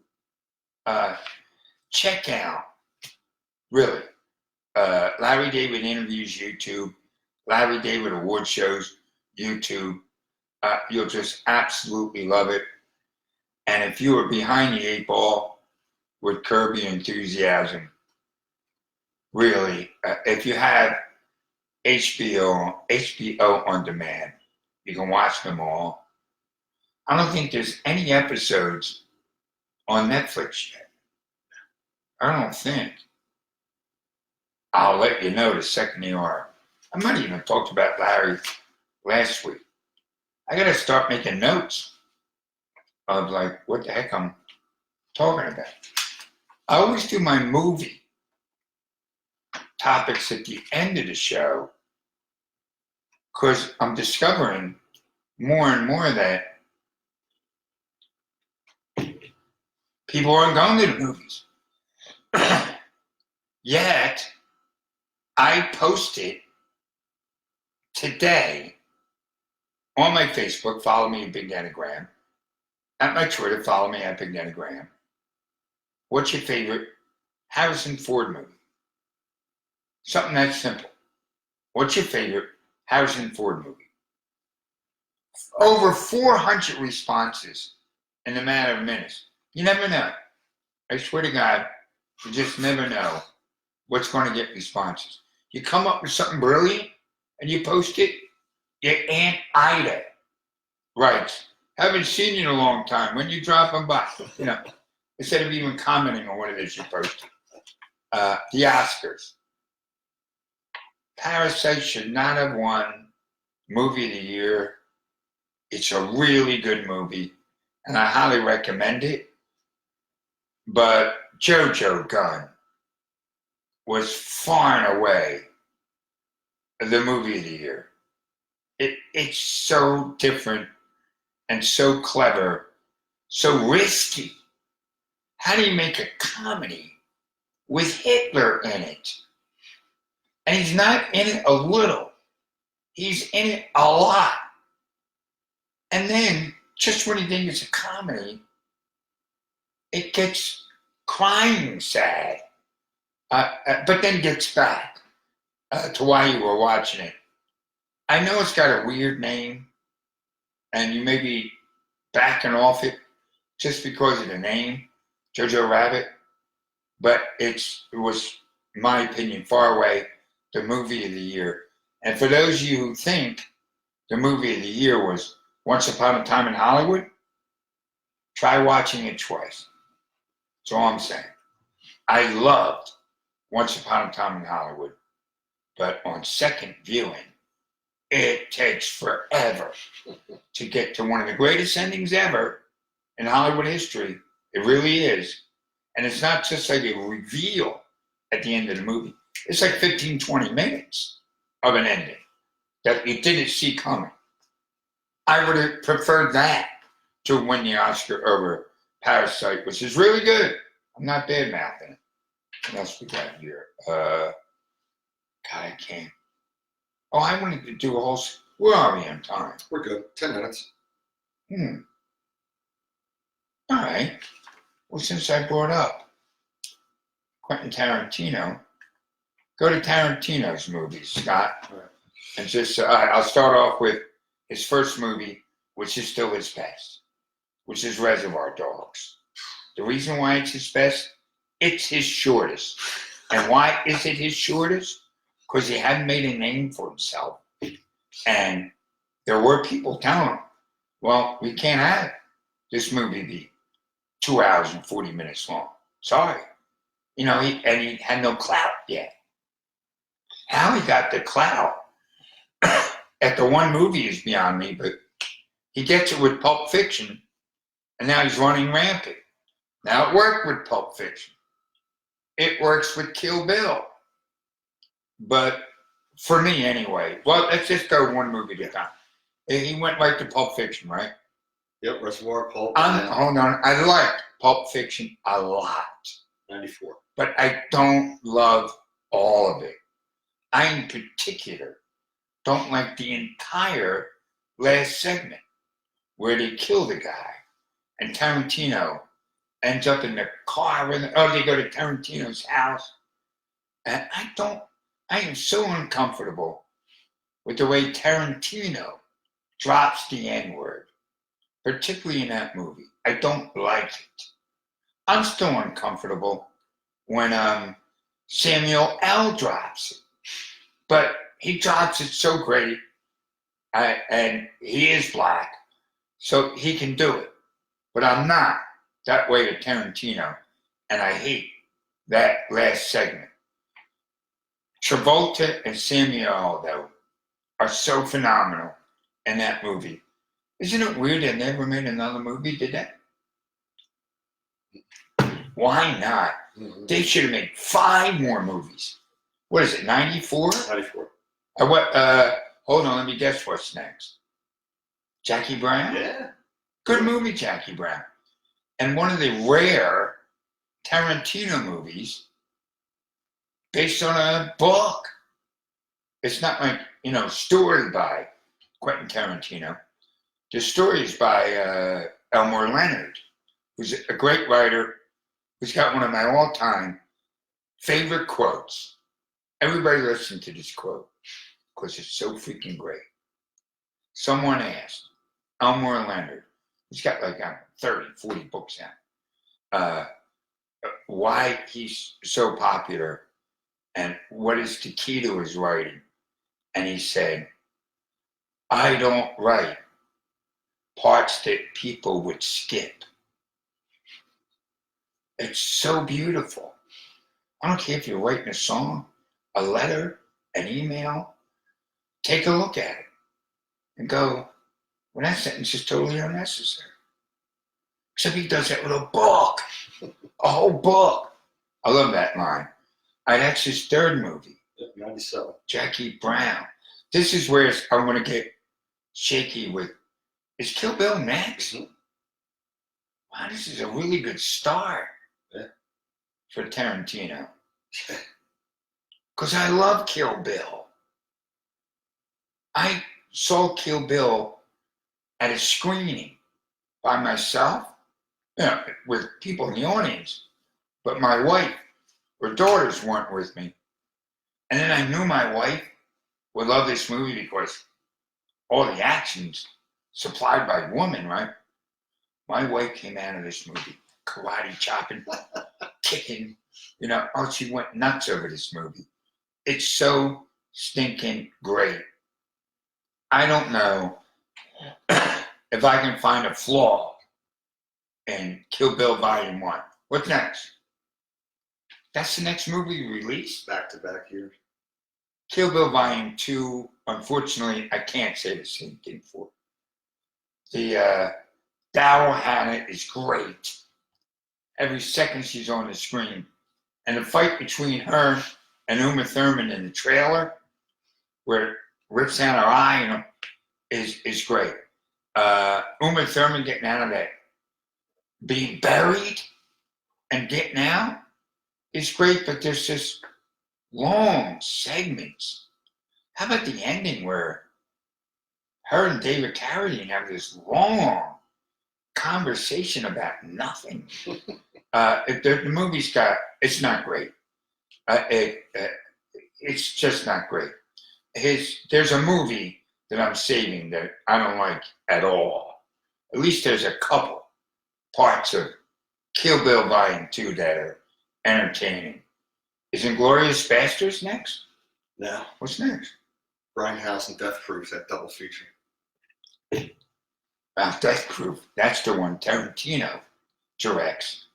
Check out, really, Larry David Interviews YouTube, Larry David Award Shows YouTube. You'll just absolutely love it. And if you are behind the eight ball with Curb Your Enthusiasm, really, if you have HBO on demand, you can watch them all. I don't think there's any episodes on Netflix yet. I don't think. I'll let you know the second they are. I might even have talked about Larry last week. I got to start making notes of like what the heck I'm talking about. I always do my movie topics at the end of the show because I'm discovering more and more that people aren't going to the movies. Yet, I posted today on my Facebook, follow me at Big Daddy Graham. At my Twitter, follow me at Big Daddy Graham. What's your favorite Harrison Ford movie? Something that simple. What's your favorite Harrison Ford movie? Over 400 responses in a matter of minutes. You never know. I swear to God, you just never know what's going to get responses. You come up with something brilliant and you post it, your Aunt Ida writes, haven't seen you in a long time. When you dropping by? Instead of even commenting on what it is you posted. The Oscars. Parasite should not have won Movie of the Year. It's a really good movie, and I highly recommend it. But Jojo Gunn was far and away the Movie of the Year. It's so different and so clever, so risky. How do you make a comedy with Hitler in it? And he's not in it a little. He's in it a lot. And then, just when you think it's a comedy, it gets crying sad. But then gets back to why you were watching it. I know it's got a weird name, and you may be backing off it just because of the name, Jojo Rabbit, but it was, in my opinion, far away the movie of the year. And for those of you who think the movie of the year was Once Upon a Time in Hollywood, try watching it twice. That's all I'm saying. I loved Once Upon a Time in Hollywood, but on second viewing, it takes forever to get to one of the greatest endings ever in Hollywood history. It really is. And it's not just like a reveal at the end of the movie. It's like 15, 20 minutes of an ending that you didn't see coming. I would have preferred that to win the Oscar over Parasite, which is really good. I'm not bad-mouthing it. What else we got here? God, I can't. Oh, I wanted to do a whole... Where are we on time?
We're good. 10 minutes.
All right. Well, since I brought up Quentin Tarantino, go to Tarantino's movies, Scott.
All right.
And just, I'll start off with his first movie, which is still his best, which is Reservoir Dogs. The reason why it's his best, it's his shortest. And why is it his shortest? Because he hadn't made a name for himself. And there were people telling him, well, we can't have this movie be 2 hours and 40 minutes long. Sorry. You know, he had no clout yet. How he got the clout at the one movie is beyond me, but he gets it with Pulp Fiction, and now he's running rampant. Now it worked with Pulp Fiction. It works with Kill Bill. But for me, anyway, well, let's just go one movie at a time. He went right to Pulp Fiction, right?
Yep, Reservoir, Pulp.
Hold on. I liked Pulp Fiction a lot.
94.
But I don't love all of it. I, in particular, don't like the entire last segment where they kill the guy and Tarantino ends up in the car with, they go to Tarantino's house. And I am so uncomfortable with the way Tarantino drops the N-word, particularly in that movie. I don't like it. I'm still uncomfortable when Samuel L. drops it. But he drops it so great, and he is black, so he can do it. But I'm not that way to Tarantino, and I hate that last segment. Travolta and Samuel, though, are so phenomenal in that movie. Isn't it weird they never made another movie, did they? Why not?
Mm-hmm.
They should have made 5 more movies. What is it, 94?
94.
Hold on, let me guess what's next. Jackie Brown?
Yeah.
Good movie, Jackie Brown. And one of the rare Tarantino movies based on a book. It's not like, story by Quentin Tarantino. The story is by Elmore Leonard, who's a great writer, who's got one of my all-time favorite quotes. Everybody listen to this quote, because it's so freaking great. Someone asked Elmore Leonard, he's got like 30, 40 books out, why he's so popular and what is the key to his writing. And he said, I don't write parts that people would skip. It's so beautiful. I don't care if you're writing a song, a letter, an email. Take a look at it and go, well, that sentence is totally unnecessary. Except he does that with a book, a whole book. I love that line. That's his third movie.
97.
Jackie Brown. This is where I'm going to get shaky with, is Kill Bill next?
Mm-hmm.
Wow, this is a really good start for Tarantino. Because I love Kill Bill. I saw Kill Bill at a screening by myself, with people in the audience, but my wife or daughters weren't with me. And then I knew my wife would love this movie because all the action's supplied by women, right? My wife came out of this movie karate chopping, kicking, she went nuts over this movie. It's so stinking great. I don't know if I can find a flaw in Kill Bill Volume 1. What's next? That's the next movie released?
Back to back here.
Kill Bill Volume 2, unfortunately, I can't say the same thing for. The Daryl Hannah is great. Every second she's on the screen. And the fight between her and Uma Thurman in the trailer, where it rips out her eye, is great. Uma Thurman getting out of that, being buried and getting out is great, but there's just long segments. How about the ending where her and David Carradine have this long conversation about nothing? The movie's it's not great. It's just not great. There's a movie that I'm saving that I don't like at all. At least there's a couple parts of Kill Bill Volume 2 that are entertaining. Is Inglourious Basterds next?
No.
What's next?
Grindhouse and Death Proof, that double feature.
Death Proof. That's the one Tarantino directs.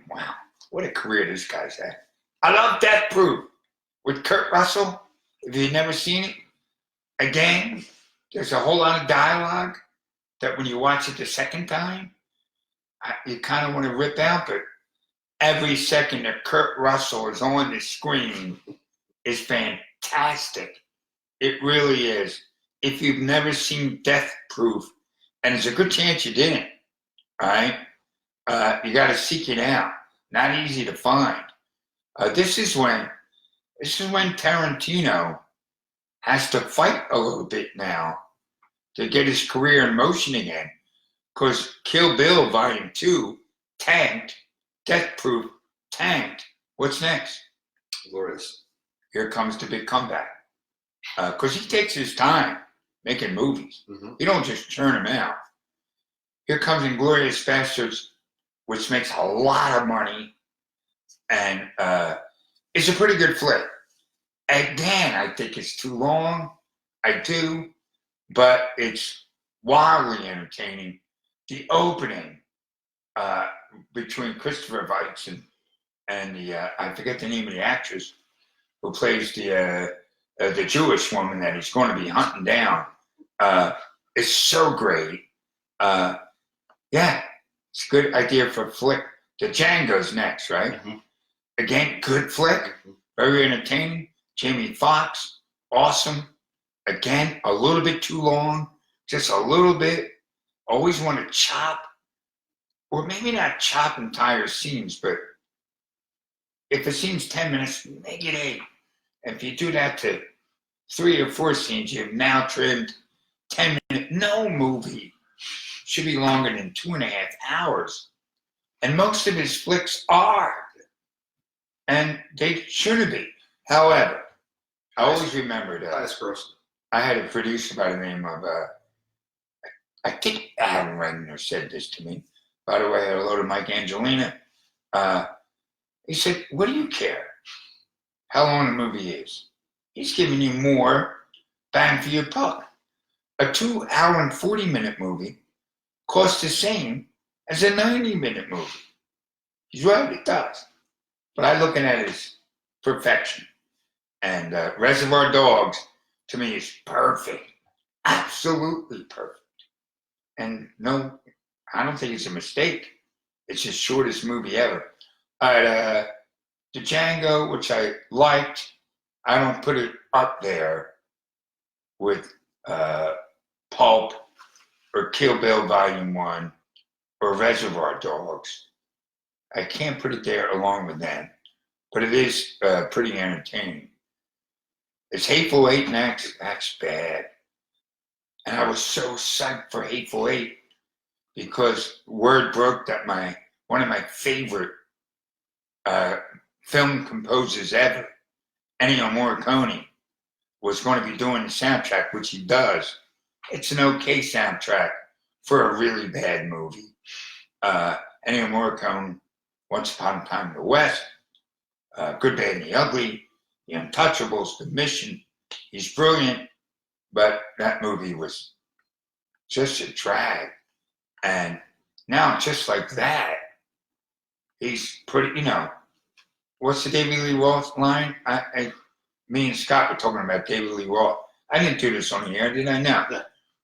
Wow, what a career this guy's had. I love Death Proof with Kurt Russell. If you've never seen it, again, there's a whole lot of dialogue that when you watch it the second time, you kind of want to rip out, but every second that Kurt Russell is on the screen is fantastic. It really is. If you've never seen Death Proof, and there's a good chance you didn't, all right? You got to seek it out. Not easy to find. This is when Tarantino has to fight a little bit now to get his career in motion again, because Kill Bill Volume 2 tanked, Death Proof tanked. What's next?
Glorious.
Here comes the big comeback. Because he takes his time making movies.
Mm-hmm.
You don't just churn them out. Here comes Inglourious Basterds, which makes a lot of money, and it's a pretty good flick. Again, I think it's too long. I do, but it's wildly entertaining. The opening between Christopher Weitz and the I forget the name of the actress who plays the Jewish woman that he's going to be hunting down is so great. Yeah, it's a good idea for a flick. The Django's next, right?
Mm-hmm.
Again, good flick, very entertaining. Jamie Foxx, awesome. Again, a little bit too long, just a little bit. Always want to chop, or maybe not chop entire scenes, but if a scene's 10 minutes, make it 8. And if you do that to 3 or 4 scenes, you've now trimmed 10 minutes. No movie should be longer than 2.5 hours. And most of his flicks are. And they shouldn't be. However, I always remembered
Highest grossing.
I had a producer by the name of, I think Adam Regner said this to me. By the way, hello to Mike Angelina. He said, what do you care how long a movie is? He's giving you more bang for your buck. A 2-hour and 40-minute movie costs the same as a 90-minute movie. He's right, it does. But I look at it as perfection. And Reservoir Dogs, to me, is perfect. Absolutely perfect. And no, I don't think it's a mistake. It's the shortest movie ever. The Django, which I liked, I don't put it up there with Pulp or Kill Bill Volume 1 or Reservoir Dogs. I can't put it there along with them, but it is pretty entertaining. It's Hateful 8 next. That's bad. And I was so psyched for Hateful Eight because word broke that one of my favorite film composers ever, Ennio Morricone, was going to be doing the soundtrack, which he does. It's an okay soundtrack for a really bad movie. Ennio Morricone, Once Upon a Time in the West, Good, Bad, and the Ugly, The Untouchables, The Mission. He's brilliant, but that movie was just a drag. And now, just like that, he's pretty, what's the David Lee Roth line? Me and Scott were talking about David Lee Roth. I didn't do this on the air, did I? No.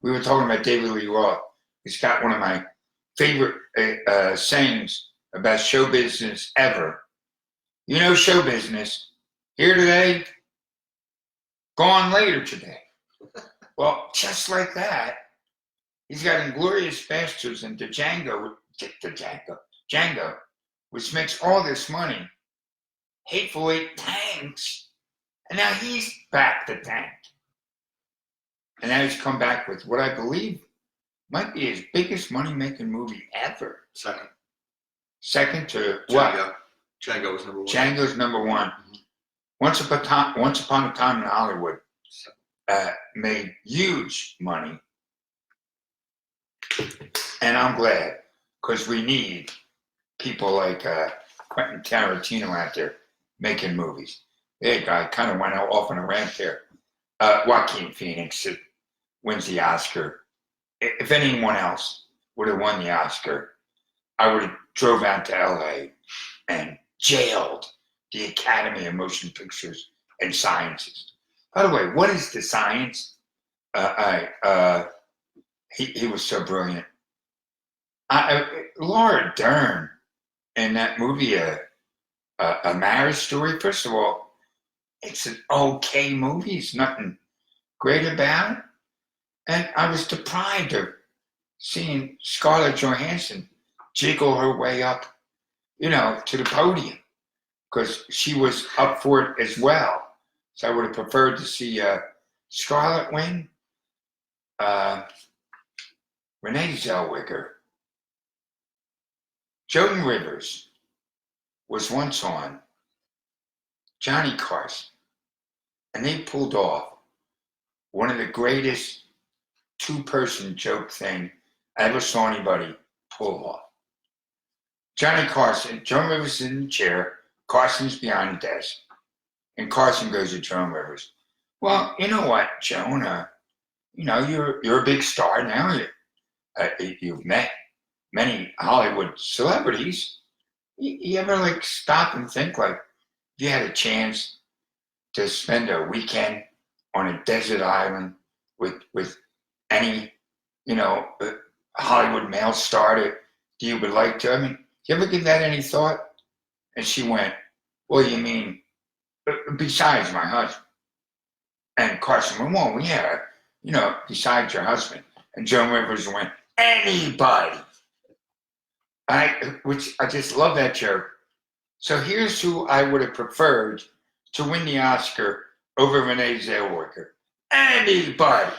We were talking about David Lee Roth. He's got one of my favorite sayings about show business ever. You know, show business, here today, gone later today. Well, just like that, he's got Inglourious Basterds and Django, which makes all this money. Hateful Eight tanks, and now he's back to tank. And now he's come back with what I believe might be his biggest money-making movie ever. Second to what?
Django was number one.
Django's number one. Mm-hmm. Once Upon a Time in Hollywood made huge money. And I'm glad, because we need people like Quentin Tarantino out there making movies. That guy kind of went off on a rant there. Joaquin Phoenix wins the Oscar. If anyone else would have won the Oscar, I would have drove out to LA and jailed the Academy of Motion Pictures and Sciences. By the way, what is the science? He was so brilliant. Laura Dern in that movie, A Marriage Story, first of all, it's an okay movie. It's nothing great about it. And I was deprived of seeing Scarlett Johansson jiggle her way up, to the podium, because she was up for it as well. So I would have preferred to see Scarlett win. Renee Zellweger. Joan Rivers was once on Johnny Carson, and they pulled off one of the greatest two-person joke thing I ever saw anybody pull off. Johnny Carson, Joan Rivers is in the chair, Carson's behind the desk, and Carson goes to Joan Rivers. Well, you know what, Joan? You're a big star now. You've met many Hollywood celebrities. You ever stop and think if you had a chance to spend a weekend on a desert island with any Hollywood male star that you would like to? You ever give that any thought? And she went, well, you mean besides my husband? And Carson went, well, yeah, besides your husband. And Joan Rivers went, anybody. Which I just love that joke. So here's who I would have preferred to win the Oscar over Renee Zellweger. Anybody.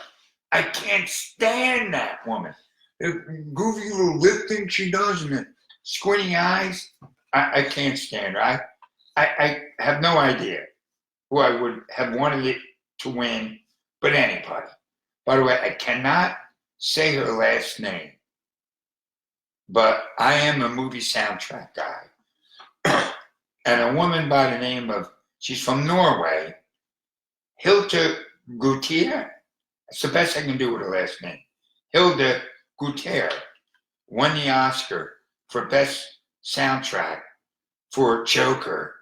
I can't stand that woman. The goofy little lip thing she does and the squinty eyes. I can't stand her. I have no idea who I would have wanted it to win, but anybody. By the way, I cannot say her last name, but I am a movie soundtrack guy. And a woman by the name of, she's from Norway, Hilde Gutierrez. That's the best I can do with her last name. Hilde Gutierrez won the Oscar for Best Soundtrack for Joker.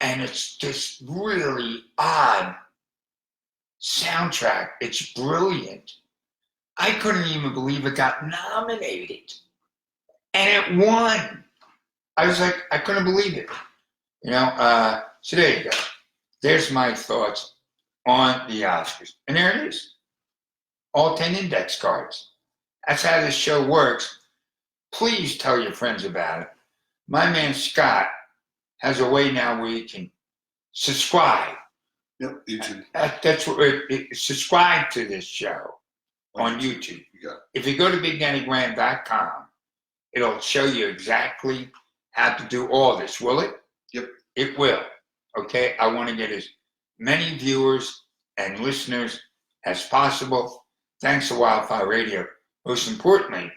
And it's this really odd soundtrack. It's brilliant. I couldn't even believe it got nominated. And it won. I was like, I couldn't believe it. So there you go. There's my thoughts on the Oscars. And there it is. All 10 index cards. That's how this show works. Please tell your friends about it. My man Scott has a way now where you can subscribe.
Yep, YouTube.
That's what subscribe to this show. on YouTube.
You got it.
If you go to BigDaddyGraham.com, it'll show you exactly how to do all this. Will it?
Yep.
It will. Okay. I want to get as many viewers and listeners as possible. Thanks to Wildfire Radio. Most importantly,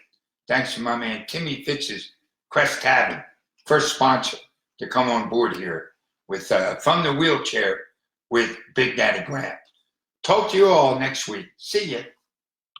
thanks to my man Timmy Fitz's Crest Tavern, first sponsor to come on board here with From the WheelChair with Big Daddy Graham. Talk to you all next week. See ya.